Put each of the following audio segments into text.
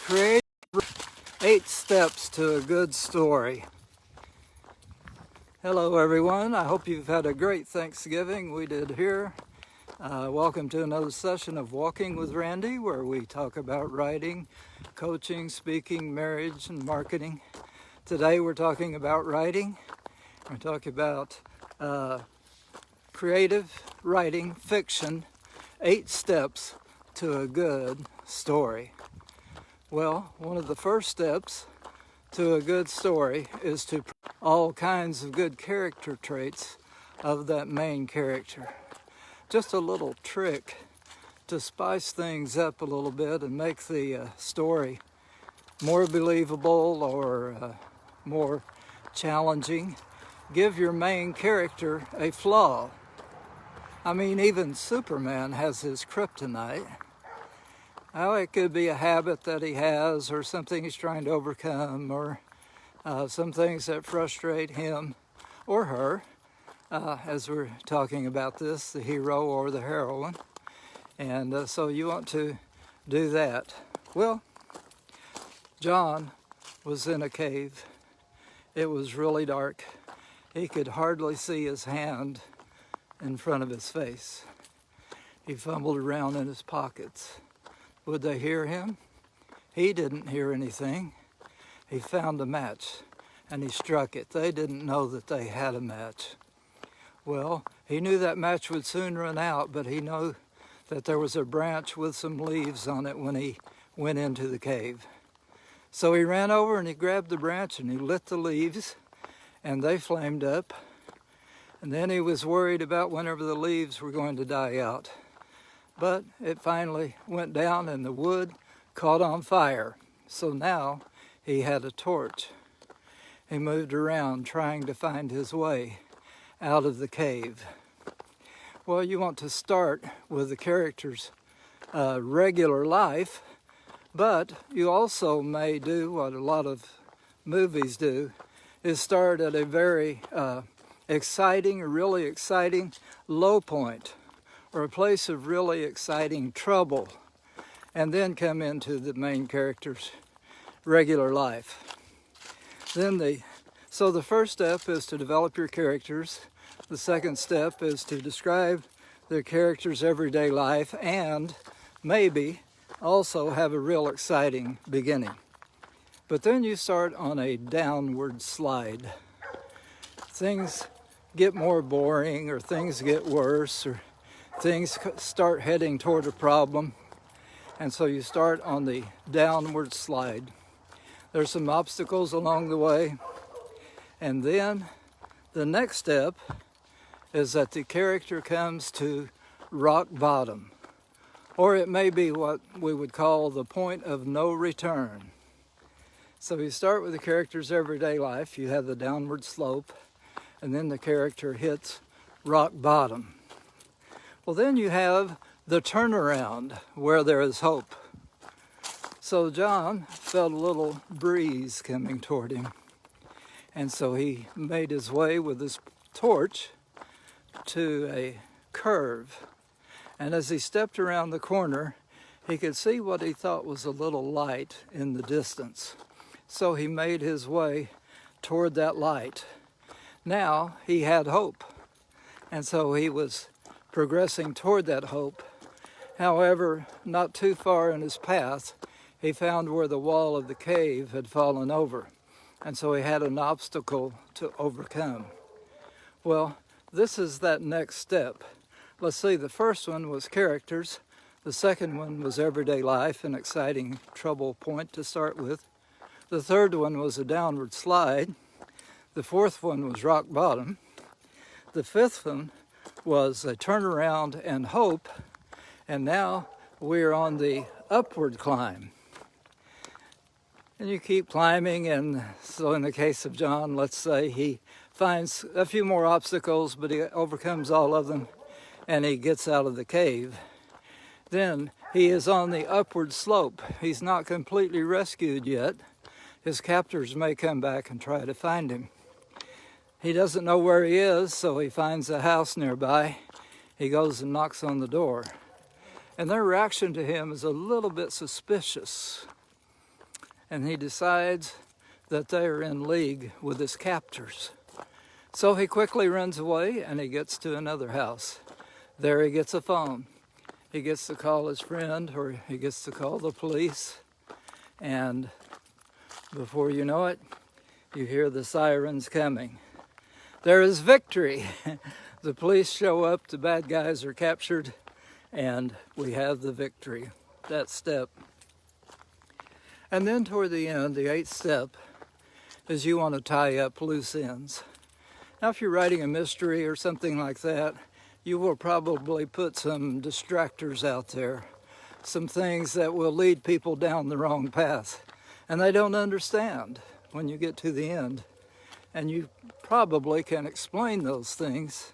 Create 8 steps to a good story. Hello everyone, I hope you've had a great Thanksgiving. We did here. Welcome to another session of Walking with Randy, where we talk about writing, coaching, speaking, marriage, and marketing. Today we're talking about writing. We're talking about creative writing, fiction, 8 steps to a good story. Well, one of the first steps to a good story is to all kinds of good character traits of that main character. Just a little trick to spice things up a little bit and make the story more believable or more challenging. Give your main character a flaw. I mean, even Superman has his kryptonite. Oh, it could be a habit that he has, or something he's trying to overcome, or some things that frustrate him or her, as we're talking about this, the hero or the heroine. And so you want to do that. Well, John was in a cave. It was really dark. He could hardly see his hand in front of his face. He fumbled around in his pockets. Would they hear him? He didn't hear anything. He found a match and he struck it. They didn't know that they had a match. Well, he knew that match would soon run out, but he knew that there was a branch with some leaves on it when he went into the cave. So he ran over and he grabbed the branch and he lit the leaves and they flamed up. And then he was worried about whenever the leaves were going to die out. But it finally went down and the wood caught on fire. So now he had a torch. He moved around trying to find his way out of the cave. Well, you want to start with the character's regular life, but you also may do what a lot of movies do, is start at a very exciting, really exciting low point, or a place of really exciting trouble, and then come into the main character's regular life. So the first step is to develop your characters. The second step is to describe their character's everyday life and maybe also have a real exciting beginning. But then you start on a downward slide. Things get more boring, or things get worse, or things start heading toward a problem, and so you start on the downward slide. There's some obstacles along the way, and then the next step is that the character comes to rock bottom, or it may be what we would call the point of no return. So you start with the character's everyday life, you have the downward slope, and then the character hits rock bottom. Well, then you have the turnaround where there is hope. So John felt a little breeze coming toward him. And so he made his way with his torch to a curve. And as he stepped around the corner, he could see what he thought was a little light in the distance. So he made his way toward that light. Now he had hope. And so he was progressing toward that hope. However, not too far in his path, he found where the wall of the cave had fallen over, and so he had an obstacle to overcome. Well, this is that next step. Let's see, the first one was characters, the second one was everyday life, an exciting trouble point to start with. The third one was a downward slide. The fourth one was rock bottom. The fifth one was a turnaround and hope, and now we're on the upward climb. And you keep climbing, and so in the case of John, let's say he finds a few more obstacles, but he overcomes all of them, and he gets out of the cave. Then he is on the upward slope. He's not completely rescued yet. His captors may come back and try to find him. He doesn't know where he is, so he finds a house nearby. He goes and knocks on the door. And their reaction to him is a little bit suspicious. and he decides that they are in league with his captors. So he quickly runs away and he gets to another house. There he gets a phone. He gets to call his friend, or he gets to call the police, and before you know it, you hear the sirens coming. There is victory. The police show up, the bad guys are captured, and we have the victory. That step. And then toward the end, the 8th step, is you want to tie up loose ends. Now, if you're writing a mystery or something like that, you will probably put some distractors out there, some things that will lead people down the wrong path, and they don't understand when you get to the end. And you probably can explain those things,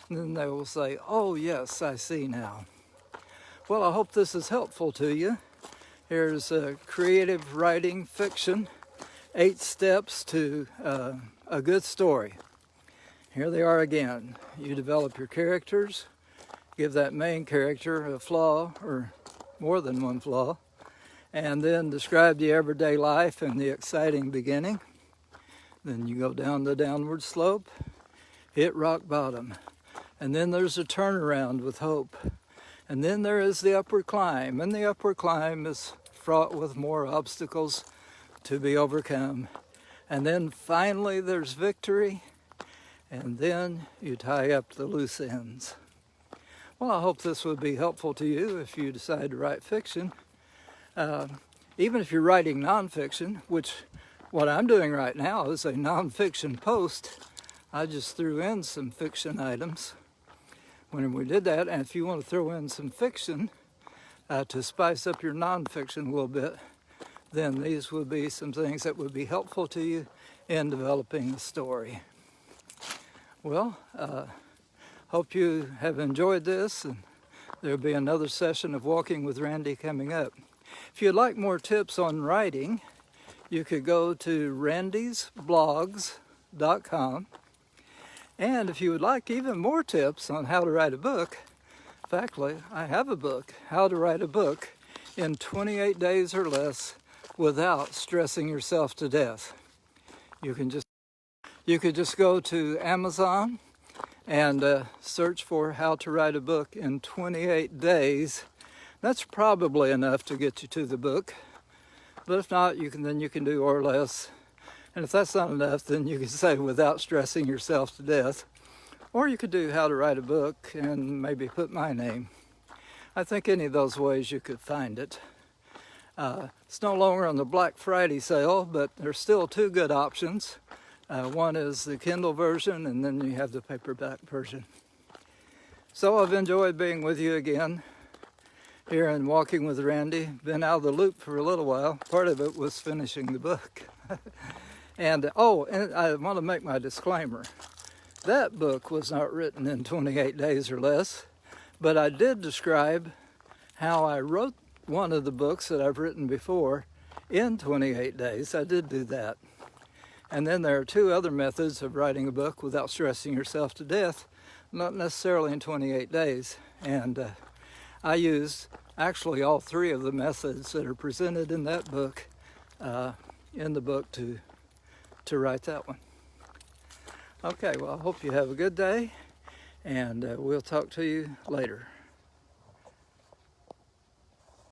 and then they will say, oh yes, I see now. Well, I hope this is helpful to you. Here's creative writing fiction, 8 steps to a good story. Here they are again. You develop your characters, give that main character a flaw or more than one flaw, and then describe the everyday life and the exciting beginning. Then you go down the downward slope, hit rock bottom, and then there's a turnaround with hope. And then there is the upward climb, and the upward climb is fraught with more obstacles to be overcome. And then finally there's victory, and then you tie up the loose ends. Well, I hope this would be helpful to you if you decide to write fiction. Even if you're writing nonfiction, which what I'm doing right now is a nonfiction post. I just threw in some fiction items when we did that. And if you want to throw in some fiction to spice up your nonfiction a little bit, then these would be some things that would be helpful to you in developing the story. Well, hope you have enjoyed this, and there'll be another session of Walking with Randy coming up. If you'd like more tips on writing, you could go to randysblogs.com. And if you would like even more tips on how to write a book, factly, I have a book, How to Write a Book in 28 Days or Less Without Stressing Yourself to Death. You could just go to Amazon and search for How to Write a Book in 28 Days. That's probably enough to get you to the book. But if not, you can do or less. And if that's not enough, then you can say without stressing yourself to death. Or you could do How to Write a Book and maybe put my name. I think any of those ways you could find it. It's no longer on the Black Friday sale, but there's still 2 good options. One is the Kindle version, and then you have the paperback version. So I've enjoyed being with you again here in Walking with Randy. Been out of the loop for a little while. Part of it was finishing the book. And I want to make my disclaimer. That book was not written in 28 days or less, but I did describe how I wrote one of the books that I've written before in 28 days. I did do that. And then there are 2 other methods of writing a book without stressing yourself to death, not necessarily in 28 days. And I used actually all 3 of the methods that are presented in that book, in the book to write that one. Okay, well, I hope you have a good day, and we'll talk to you later.